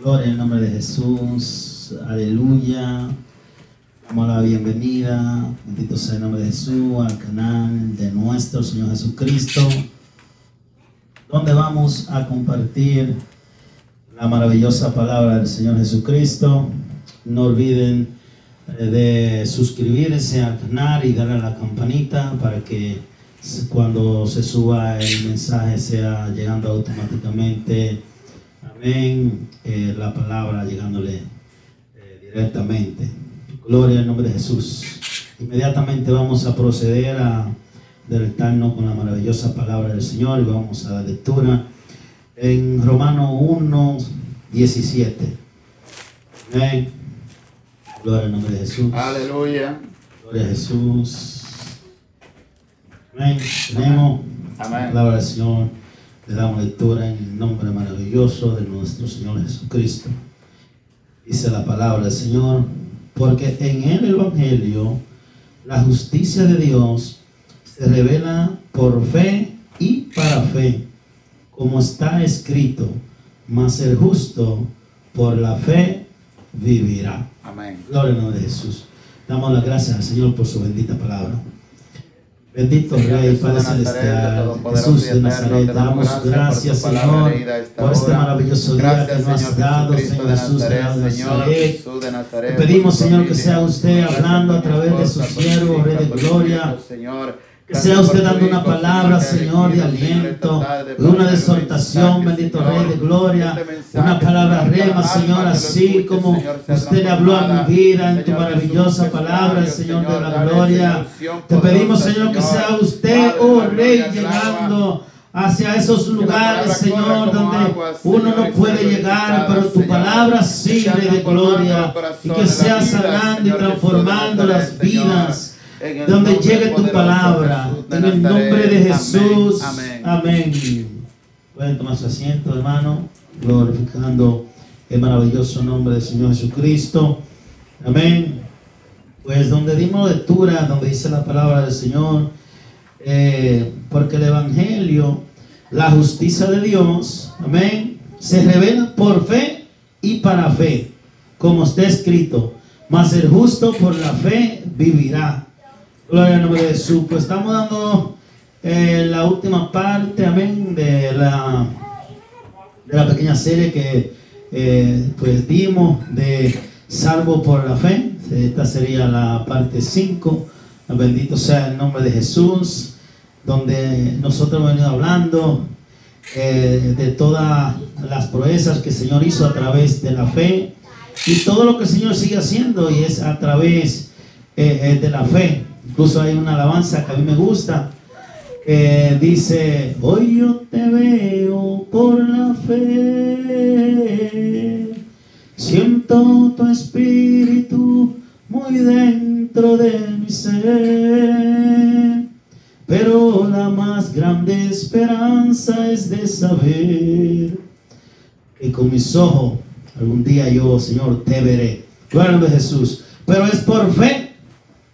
Gloria al nombre de Jesús. Aleluya. Damos la bienvenida, bendito sea el nombre de Jesús, al canal de nuestro Señor Jesucristo, donde vamos a compartir la maravillosa palabra del Señor Jesucristo. No olviden de suscribirse al canal y darle a la campanita para que cuando se suba el mensaje sea llegando automáticamente, amén, la palabra llegándole directamente. Gloria al nombre de Jesús. Inmediatamente vamos a proceder a deleitarnos con la maravillosa palabra del Señor y vamos a la lectura en Romanos 1:17. Amén. Gloria al nombre de Jesús. Aleluya. Gloria a Jesús. Amén. Tenemos la palabra del Señor. Le damos lectura en el nombre maravilloso de nuestro Señor Jesucristo. Dice la palabra del Señor: porque en el Evangelio la justicia de Dios se revela por fe y para fe, como está escrito, mas el justo por la fe vivirá. Amén. Gloria al nombre de Jesús. Damos las gracias al Señor por su bendita palabra. Bendito Rey, Padre Celestial, Jesús de Nazaret, damos gracias, Señor, por este maravilloso día que nos has dado, Señor Jesús de Nazaret. Te pedimos, Señor, que sea usted hablando a través de su siervo, Rey de Gloria. Que sea usted dando una palabra, Señor, de aliento, una exhortación, bendito Rey de Gloria, una palabra rema, Señor, así como usted le habló a mi vida en tu maravillosa palabra, Señor de la Gloria. Te pedimos, Señor, que sea usted, oh Rey, llegando hacia esos lugares, Señor, donde uno no puede llegar, pero tu palabra sí, Rey de Gloria, y que sea sanando y transformando las vidas. Donde llegue tu palabra, en el nombre de Jesús. Amén. Pueden tomar su asiento, hermano, glorificando el maravilloso nombre del Señor Jesucristo. Amén. Pues donde dimos lectura, donde dice la palabra del Señor, porque el Evangelio, la justicia de Dios, amén, se revela por fe y para fe, como está escrito, mas el justo por la fe vivirá. Gloria al nombre de Jesús. Pues estamos dando la última parte, amén, de la pequeña serie que pues dimos de salvo por la fe. Esta sería la parte 5. Bendito sea el nombre de Jesús, donde nosotros hemos venido hablando de todas las proezas que el Señor hizo a través de la fe y todo lo que el Señor sigue haciendo, y es a través de la fe. Incluso hay una alabanza que a mí me gusta, dice: hoy yo te veo por la fe, siento tu espíritu muy dentro de mi ser, pero la más grande esperanza es de saber que con mis ojos algún día yo, Señor, te veré. Gloria a Jesús. Pero es por fe.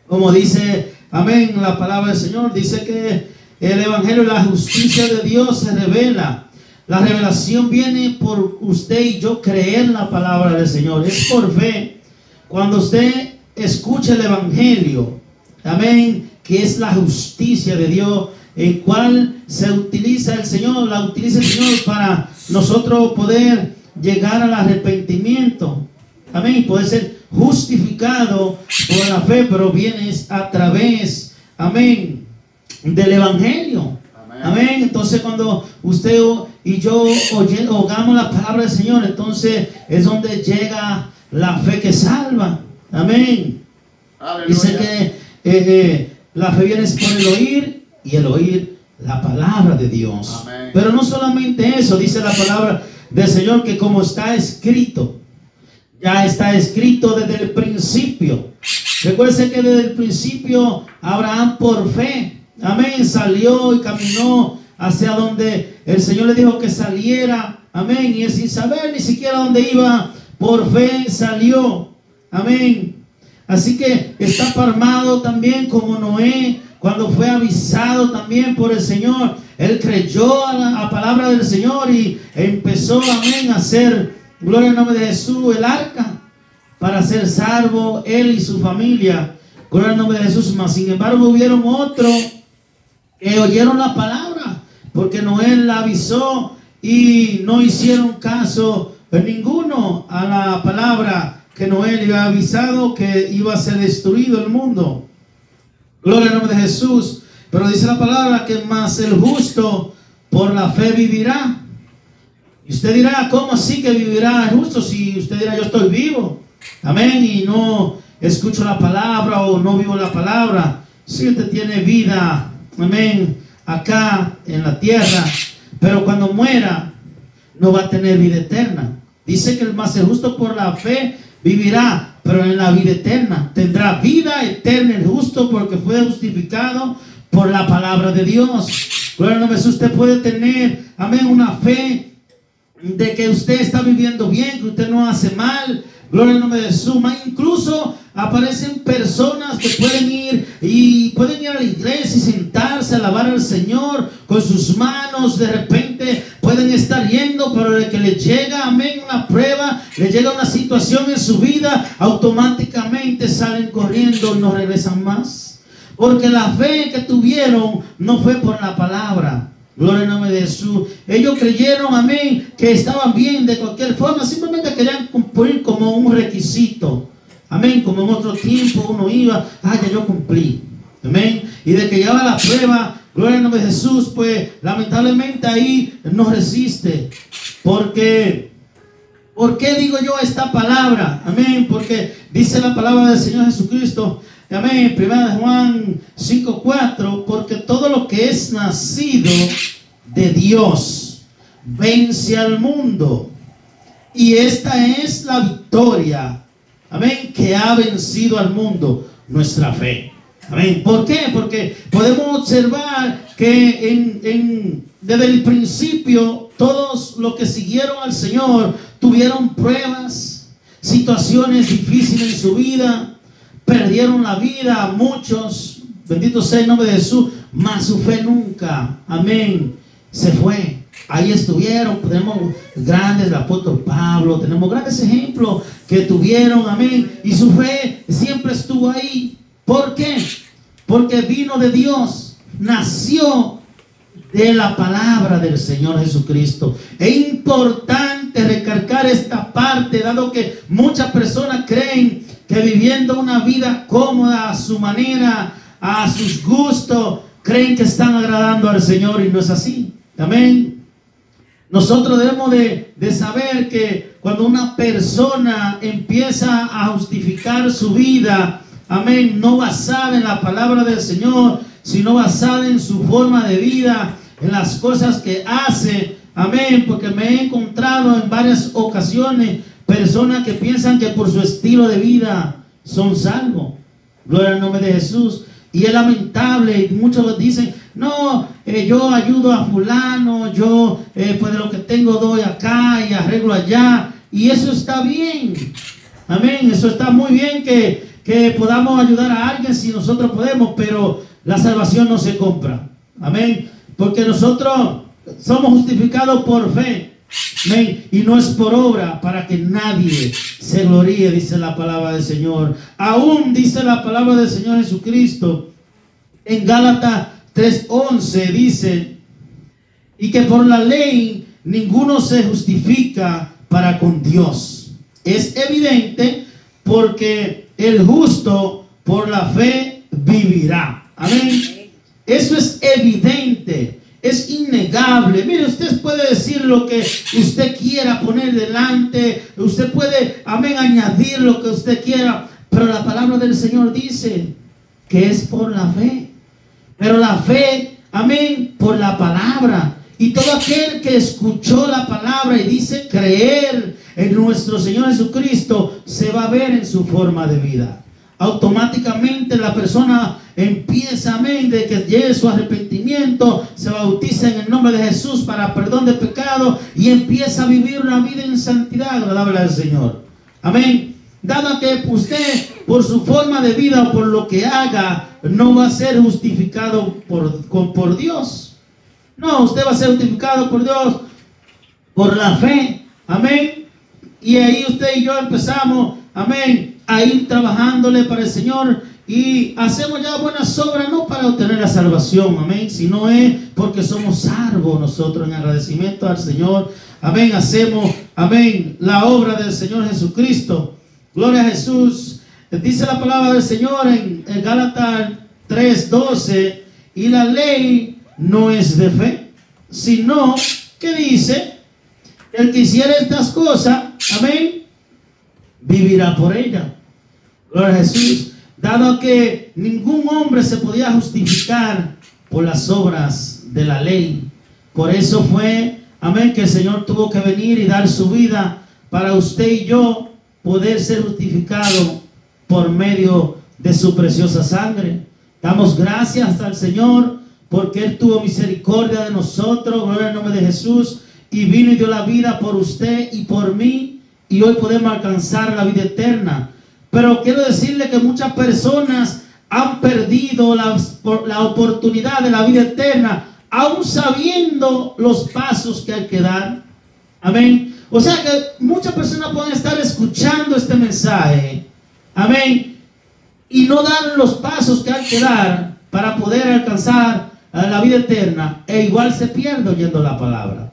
Como dice, amén, la palabra del Señor, dice que el Evangelio, la justicia de Dios se revela. La revelación viene por usted y yo creer la palabra del Señor. Es por fe. Cuando usted escucha el Evangelio, amén, que es la justicia de Dios, el cual se utiliza el Señor, la utiliza el Señor para nosotros poder llegar al arrepentimiento. Amén, y poder ser justificado por la fe, pero vienes a través, amén, del Evangelio. Amén. Entonces cuando usted y yo oigamos la palabra del Señor, entonces es donde llega la fe que salva. Amén. Aleluya. Dice que la fe viene por el oír, y el oír la palabra de Dios. Amén. Pero no solamente eso, dice la palabra del Señor, que como está escrito, ya está escrito desde el principio. Recuerden que desde el principio Abraham por fe, amén, salió y caminó hacia donde el Señor le dijo que saliera, amén, y él sin saber ni siquiera dónde iba, por fe salió, amén. Así que está armado también como Noé, cuando fue avisado también por el Señor. Él creyó a la palabra del Señor y empezó, amén, a hacer gloria al nombre de Jesús, el arca, para ser salvo él y su familia. Gloria al nombre de Jesús. Mas sin embargo hubieron otros que oyeron la palabra, porque Noé la avisó y no hicieron caso ninguno a la palabra que Noé le había avisado, que iba a ser destruido el mundo. Gloria al nombre de Jesús. Pero dice la palabra que más el justo por la fe vivirá. Y usted dirá, ¿cómo así que vivirá el justo? Si usted dirá, yo estoy vivo, amén, y no escucho la palabra o no vivo la palabra. Si usted tiene vida, amén, acá en la tierra, pero cuando muera no va a tener vida eterna. Dice que el más el justo por la fe vivirá, pero en la vida eterna tendrá vida eterna el justo, porque fue justificado por la palabra de Dios. Gloria al nombre de Jesús. Usted puede tener, amén, una fe de que usted está viviendo bien, que usted no hace mal. Gloria al nombre de Jesús. Incluso aparecen personas que pueden ir a la iglesia y sentarse a alabar al Señor con sus manos. De repente pueden estar yendo, pero de que le llega, amén, una prueba, le llega una situación en su vida, automáticamente salen corriendo y no regresan más. Porque la fe que tuvieron no fue por la palabra. Gloria al nombre de Jesús. Ellos creyeron, amén, que estaban bien de cualquier forma. Simplemente querían cumplir como un requisito. Amén. Como en otro tiempo uno iba, ya yo cumplí. Amén. Y de que llegaba la prueba, gloria al nombre de Jesús, pues lamentablemente ahí no resiste. Porque, ¿por qué digo yo esta palabra? Amén. Porque dice la palabra del Señor Jesucristo. Amén. 1 Juan 5:4. Porque todo lo que es nacido de Dios vence al mundo. Y esta es la victoria, amén, que ha vencido al mundo: nuestra fe. Amén. ¿Por qué? Porque podemos observar que desde el principio todos los que siguieron al Señor tuvieron pruebas, situaciones difíciles en su vida. Perdieron la vida a muchos, bendito sea el nombre de Jesús, mas su fe nunca, amén, se fue. Ahí estuvieron. Tenemos grandes, el apóstol Pablo, tenemos grandes ejemplos que tuvieron, amén, y su fe siempre estuvo ahí. ¿Por qué? Porque vino de Dios, nació de la palabra del Señor Jesucristo. Es importante recalcar esta parte, dado que muchas personas creen que viviendo una vida cómoda a su manera, a sus gustos, creen que están agradando al Señor, y no es así. Amén. Nosotros debemos de saber que cuando una persona empieza a justificar su vida, amén, no basada en la palabra del Señor, sino basada en su forma de vida, en las cosas que hace, amén, porque me he encontrado en varias ocasiones personas que piensan que por su estilo de vida son salvos. Gloria al nombre de Jesús. Y es lamentable, y muchos dicen, no, yo ayudo a fulano, yo pues de lo que tengo doy acá y arreglo allá, y eso está bien. Amén. Eso está muy bien que podamos ayudar a alguien si nosotros podemos, pero la salvación no se compra. Amén. Porque nosotros somos justificados por fe. Amén. Y no es por obra, para que nadie se gloríe, dice la palabra del Señor. Aún dice la palabra del Señor Jesucristo en Gálatas 3:11, dice: y que por la ley ninguno se justifica para con Dios. Es evidente, porque el justo por la fe vivirá. Amén. Eso es evidente. Es innegable. Mire, usted puede decir lo que usted quiera poner delante. Usted puede, amén, añadir lo que usted quiera. Pero la palabra del Señor dice que es por la fe. Pero la fe, amén, por la palabra. Y todo aquel que escuchó la palabra y dice creer en nuestro Señor Jesucristo, se va a ver en su forma de vida. Automáticamente la persona empieza, amén, de que llegue su arrepentimiento, se bautiza en el nombre de Jesús para perdón de pecado y empieza a vivir una vida en santidad agradable al Señor. Amén. Dado que usted por su forma de vida o por lo que haga no va a ser justificado por Dios. No, usted va a ser justificado por Dios por la fe. Amén. Y ahí usted y yo empezamos, amén, a ir trabajándole para el Señor. Y hacemos ya buenas obras, no para obtener la salvación, amén, sino es porque somos salvos nosotros en agradecimiento al Señor. Amén, hacemos, amén, la obra del Señor Jesucristo. Gloria a Jesús. Dice la palabra del Señor en Gálatas 3:12, y la ley no es de fe, sino que dice, el que hiciera estas cosas, amén, vivirá por ella. Gloria a Jesús. Dado que ningún hombre se podía justificar por las obras de la ley, por eso fue, amén, que el Señor tuvo que venir y dar su vida para usted y yo poder ser justificado por medio de su preciosa sangre. Damos gracias al Señor porque Él tuvo misericordia de nosotros, gloria al nombre de Jesús, y vino y dio la vida por usted y por mí, y hoy podemos alcanzar la vida eterna. Pero quiero decirle que muchas personas han perdido la oportunidad de la vida eterna, aún sabiendo los pasos que hay que dar. Amén. O sea que muchas personas pueden estar escuchando este mensaje, amén, y no dan los pasos que hay que dar para poder alcanzar la vida eterna, e igual se pierde oyendo la palabra.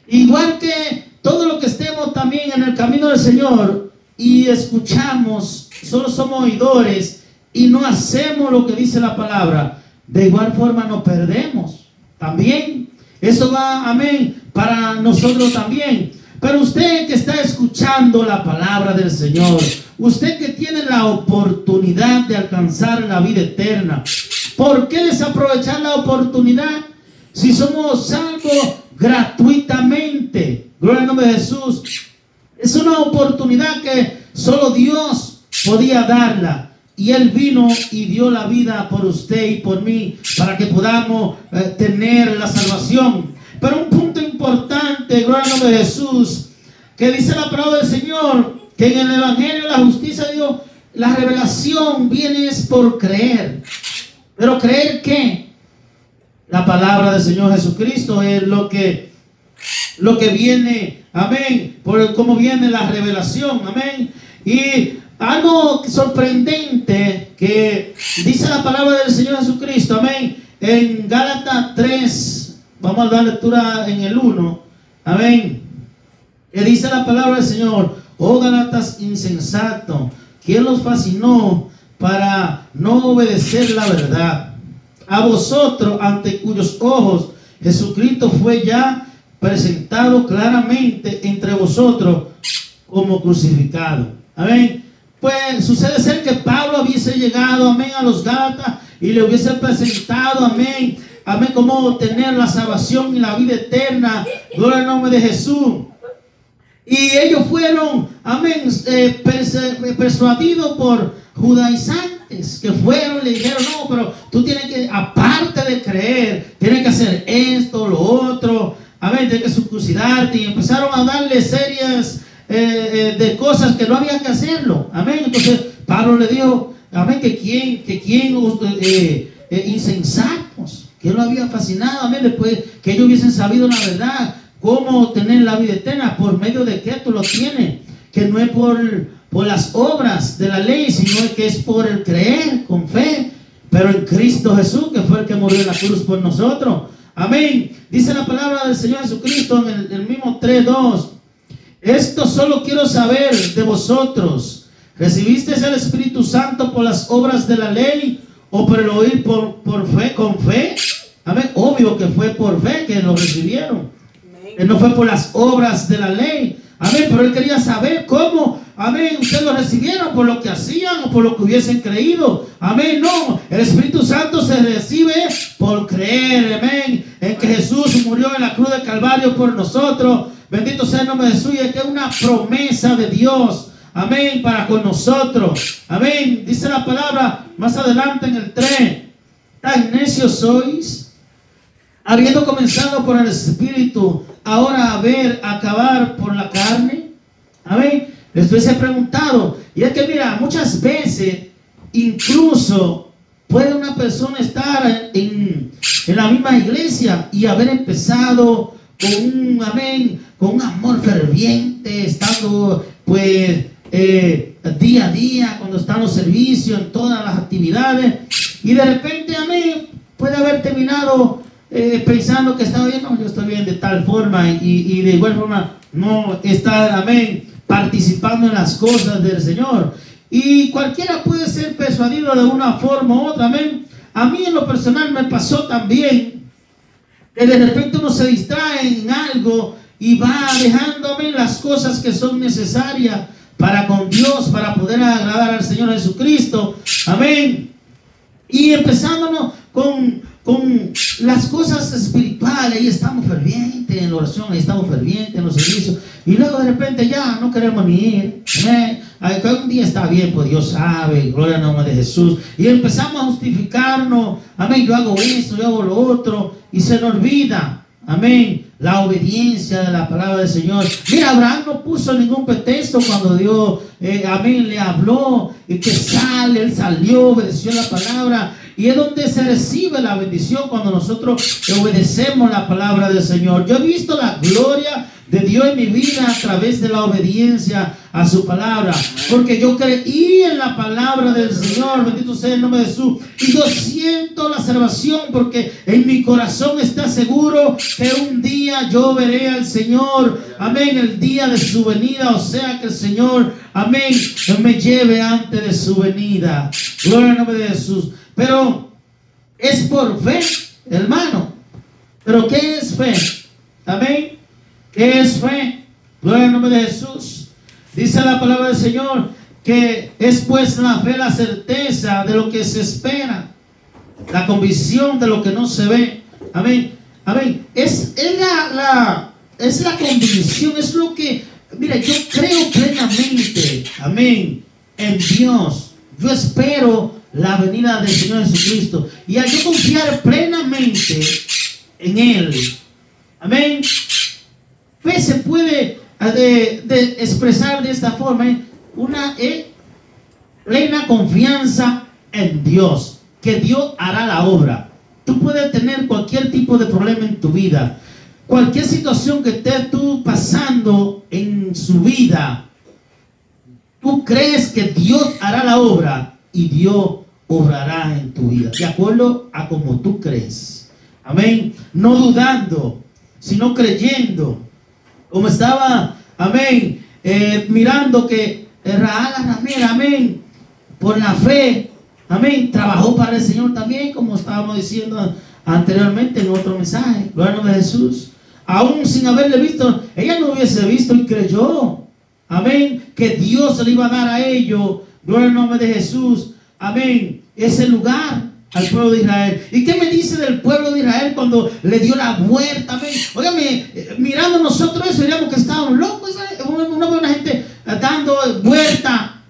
Igual que todo lo que estemos también en el camino del Señor y escuchamos, solo somos oidores y no hacemos lo que dice la palabra, de igual forma nos perdemos también. Eso va, amén, para nosotros también. Pero usted que está escuchando la palabra del Señor, usted que tiene la oportunidad de alcanzar la vida eterna, ¿por qué desaprovechar la oportunidad si somos salvos gratuitamente? Gloria al nombre de Jesús. Es una oportunidad que solo Dios podía darla. Y Él vino y dio la vida por usted y por mí para que podamos tener la salvación. Pero un punto importante, gloria al nombre de Jesús, que dice la palabra del Señor, que en el Evangelio la justicia de Dios, la revelación viene es por creer. Pero creer que la palabra del Señor Jesucristo es lo que viene, amén, por cómo viene la revelación, amén. Y algo sorprendente que dice la palabra del Señor Jesucristo, amén, en Gálatas 3, vamos a dar lectura en el 1, amén, que dice la palabra del Señor: oh Gálatas insensato, ¿quién los fascinó para no obedecer la verdad? A vosotros, ante cuyos ojos Jesucristo fue ya presentado claramente entre vosotros como crucificado. Amén. Pues sucede ser que Pablo hubiese llegado, amén, a los Gálatas y le hubiese presentado, amén, amén, cómo obtener la salvación y la vida eterna. Gloria al nombre de Jesús. Y ellos fueron, amén, persuadidos por judaizantes que fueron y le dijeron: no, pero tú tienes que, aparte de creer, tienes que hacer esto, lo otro, amén, tienes que circuncidarte. Y empezaron a darle series de cosas que no había que hacerlo, amén. Entonces Pablo le dijo, amén, que quién insensatos, que lo había fascinado, amén, después que ellos hubiesen sabido la verdad, cómo tener la vida eterna, por medio de que tú lo tienes, que no es por las obras de la ley, sino que es por el creer con fe, pero en Cristo Jesús, que fue el que murió en la cruz por nosotros, amén. Dice la palabra del Señor Jesucristo en el mismo 3:2: esto solo quiero saber de vosotros, ¿recibisteis el Espíritu Santo por las obras de la ley o por el oír por fe, con fe? Amén. Obvio que fue por fe que lo recibieron. Él no fue por las obras de la ley. Amén. Pero él quería saber cómo, amén, ustedes lo recibieron, por lo que hacían o por lo que hubiesen creído. Amén. No, el Espíritu Santo se recibe por creer, amén, en que Jesús murió en la cruz del Calvario por nosotros. Bendito sea el nombre de Jesús. Y es que es una promesa de Dios, amén, para con nosotros. Amén. Dice la palabra más adelante en el 3: tan necios sois, habiendo comenzado por el Espíritu, ahora acabar por la carne. Amén. Después se ha preguntado, y es que mira, muchas veces incluso puede una persona estar en la misma iglesia y haber empezado con un amor ferviente, estando pues día a día, cuando están los servicios, en todas las actividades, y de repente, amén, puede haber terminado pensando que estaba bien. No, yo estoy bien de tal forma, y de igual forma no está, amén, participando en las cosas del Señor. Y cualquiera puede ser persuadido de una forma u otra, amén. A mí en lo personal me pasó también que de repente uno se distrae en algo y va dejándome las cosas que son necesarias para con Dios, para poder agradar al Señor Jesucristo, amén. Y empezándonos con las cosas espirituales, ahí estamos fervientes en la oración, ahí estamos fervientes en los servicios, y luego de repente ya no queremos ni ir, amén. Un día está bien, pues Dios sabe, gloria al nombre de Jesús, y empezamos a justificarnos, amén, yo hago esto, yo hago lo otro, y se nos olvida, amén, la obediencia de la palabra del Señor. Mira, Abraham no puso ningún pretexto cuando Dios, amén, le habló, y que él salió, obedeció la palabra, y es donde se recibe la bendición cuando nosotros obedecemos la palabra del Señor. Yo he visto la gloria de Dios en mi vida a través de la obediencia a su palabra, porque yo creí en la palabra del Señor, bendito sea el nombre de Jesús, y yo siento la salvación, porque en mi corazón está seguro que un día yo veré al Señor, amén, el día de su venida, o sea que el Señor, amén, me lleve antes de su venida, gloria al nombre de Jesús. Pero es por fe, hermano. Pero ¿qué es fe? Amén. ¿Qué es fe? Gloria al nombre de Jesús. Dice la palabra del Señor que es pues la fe la certeza de lo que se espera, la convicción de lo que no se ve. Amén. Amén. Es la convicción, es lo que, mira, yo creo plenamente, amén, en Dios. Yo espero la venida del Señor Jesucristo, y al yo confiar plenamente en Él, amén, fe se puede expresar de esta forma, una plena confianza en Dios, que Dios hará la obra. Tú puedes tener cualquier tipo de problema en tu vida, cualquier situación que estés tú pasando en su vida, tú crees que Dios hará la obra, y Dios obrará en tu vida, de acuerdo a como tú crees. Amén. No dudando, sino creyendo. Como estaba, amén, mirando que Raal Ramírez, amén, por la fe, amén, trabajó para el Señor también, como estábamos diciendo anteriormente en otro mensaje. Gloria al nombre de Jesús. Aún sin haberle visto, ella no hubiese visto y creyó, amén, que Dios le iba a dar a ellos, gloria al nombre de Jesús, amén, ese lugar al pueblo de Israel. ¿Y qué me dice del pueblo de Israel cuando le dio la vuelta? Amén. Óigame, mirando nosotros eso, diríamos que estábamos locos. Una buena gente dando vuelta,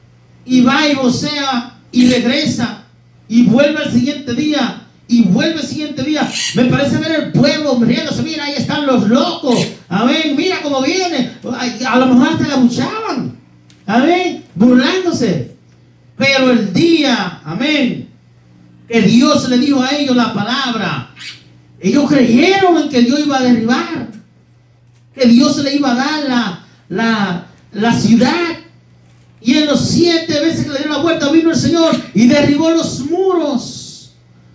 y va y vocea y regresa y vuelve al siguiente día y vuelve al siguiente día. Me parece ver el pueblo riéndose. Mira, ahí están los locos, amén, mira cómo viene. A lo mejor hasta la buchaban, amén, burlándose. Pero el día, amén, que Dios le dijo a ellos la palabra, ellos creyeron en que Dios iba a derribar, que Dios le iba a dar la ciudad. Y en los 7 veces que le dieron la vuelta, vino el Señor y derribó los muros.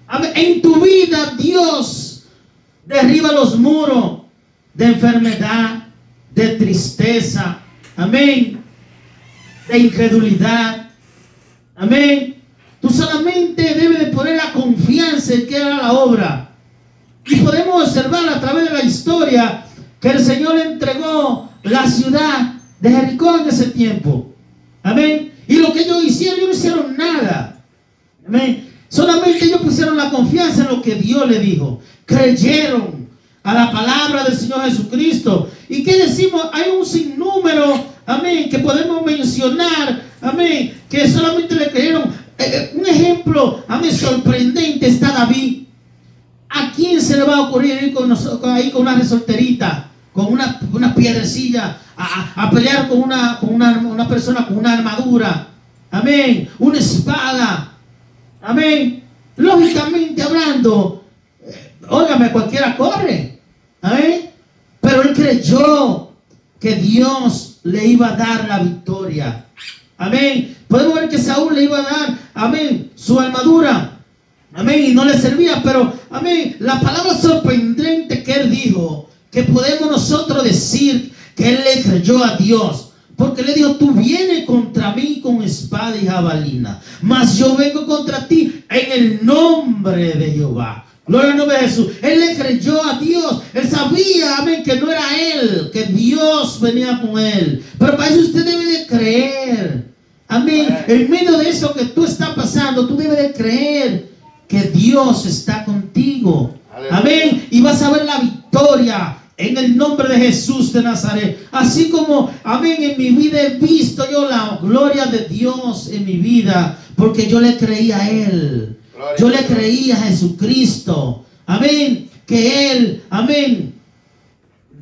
Amén. En tu vida Dios derriba los muros de enfermedad, de tristeza, amén, de incredulidad. Amén. Tú solamente debes de poner la confianza en que hará la obra. Y podemos observar a través de la historia que el Señor entregó la ciudad de Jericó en ese tiempo. Amén. Y lo que ellos no hicieron nada. Amén. Solamente ellos pusieron la confianza en lo que Dios le dijo. Creyeron a la palabra del Señor Jesucristo. ¿Y qué decimos? Hay un sinnúmero, amén, que podemos mencionar, amén, que solamente le creyeron. Un ejemplo, amén, sorprendente está David. ¿A quién se le va a ocurrir ir con una resorterita, con una piedrecilla, a pelear con una persona con una armadura? Amén. Una espada. Amén. Lógicamente hablando, óigame, cualquiera corre. Amén. Pero creyó que Dios le iba a dar la victoria. Amén. Podemos ver que Saúl le iba a dar, amén, su armadura. Amén. Y no le servía, pero, amén, la palabra sorprendente que él dijo, que podemos nosotros decir que él le creyó a Dios. Porque le dijo, tú vienes contra mí con espada y jabalina, mas yo vengo contra ti en el nombre de Jehová. Gloria al nombre de Jesús. Él le creyó a Dios. Él sabía, amén, que no era él, que Dios venía con él. Pero para eso usted debe de creer. Amén. En medio de eso que tú estás pasando, tú debes de creer que Dios está contigo. Amén. Y vas a ver la victoria en el nombre de Jesús de Nazaret. Así como, amén, en mi vida he visto yo la gloria de Dios en mi vida, porque yo le creí a Él. Yo le creí a Jesucristo. Amén. Que Él, amén,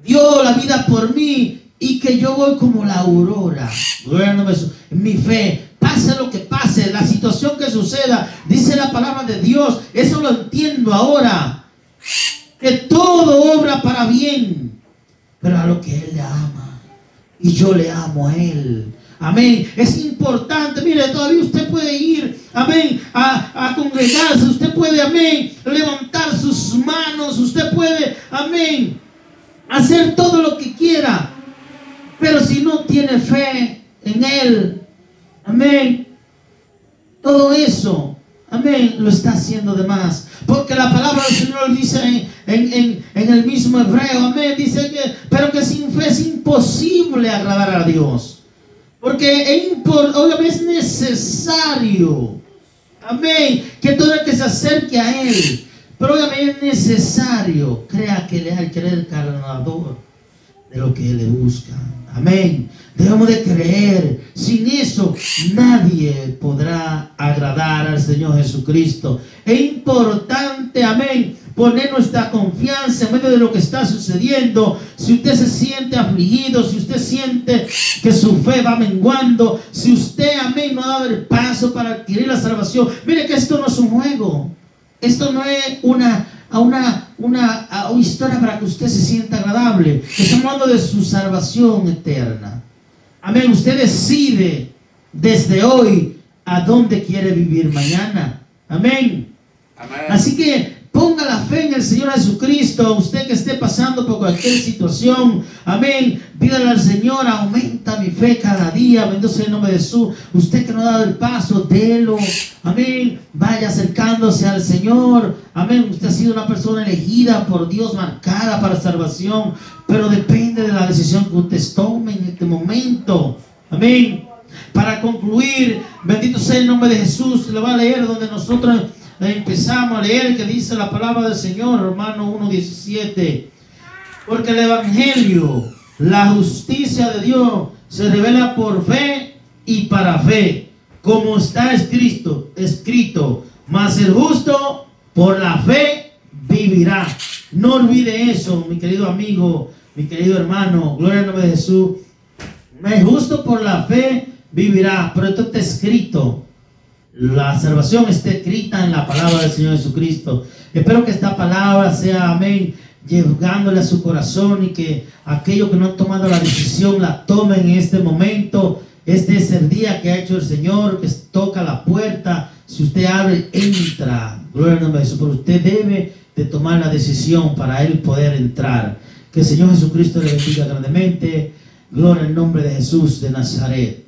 dio la vida por mí y que yo voy como la aurora. Gloria al nombre de Jesús. Mi fe, pase lo que pase, la situación que suceda, dice la palabra de Dios. Eso lo entiendo ahora. Que todo obra para bien, pero a lo que Él le ama. Y yo le amo a Él. Amén. Es importante. Mire, todavía usted puede ir, amén, a congregarse. Usted puede, amén, levantar sus manos. Usted puede, amén, hacer todo lo que quiera. Pero si no tiene fe en Él, amén, todo eso, amén, lo está haciendo de más. Porque la palabra del Señor dice en el mismo hebreo, amén, dice que, pero que sin fe es imposible agradar a Dios. Porque obviamente es necesario, amén, que todo el que se acerque a Él, pero obviamente es necesario, crea que Él es el querer ganador de lo que Él le busca. Amén. Debemos de creer. Sin eso nadie podrá agradar al Señor Jesucristo. Es importante, amén, poner nuestra confianza en medio de lo que está sucediendo. Si usted se siente afligido, si usted siente que su fe va menguando, si usted, amén, no ha dado el paso para adquirir la salvación, mire que esto no es un juego. Esto no es una historia para que usted se sienta agradable. Estamos hablando de su salvación eterna. Amén. Usted decide desde hoy a dónde quiere vivir mañana. Amén. Amén. Así que ponga la fe en el Señor Jesucristo. Usted que esté pasando por cualquier situación, amén, pídale al Señor, aumenta mi fe cada día. Bendito sea el nombre de Jesús. Usted que no ha dado el paso, délo. Amén. Vaya acercándose al Señor. Amén. Usted ha sido una persona elegida por Dios, marcada para salvación, pero depende de la decisión que usted tome en este momento. Amén. Para concluir, bendito sea el nombre de Jesús. Le voy a leer donde nosotros empezamos a leer, que dice la palabra del Señor, Romanos 1:17. Porque el evangelio, la justicia de Dios, se revela por fe y para fe, como está escrito, mas el justo por la fe vivirá. No olvide eso, mi querido amigo, mi querido hermano. Gloria al nombre de Jesús. El justo por la fe vivirá. Pero esto está escrito. La salvación está escrita en la palabra del Señor Jesucristo. Espero que esta palabra sea, amén, llegándole a su corazón, y que aquellos que no han tomado la decisión la tomen en este momento. Este es el día que ha hecho el Señor, que toca la puerta. Si usted abre, entra. Gloria al nombre de Jesús. Pero usted debe de tomar la decisión para Él poder entrar. Que el Señor Jesucristo le bendiga grandemente. Gloria al nombre de Jesús de Nazaret.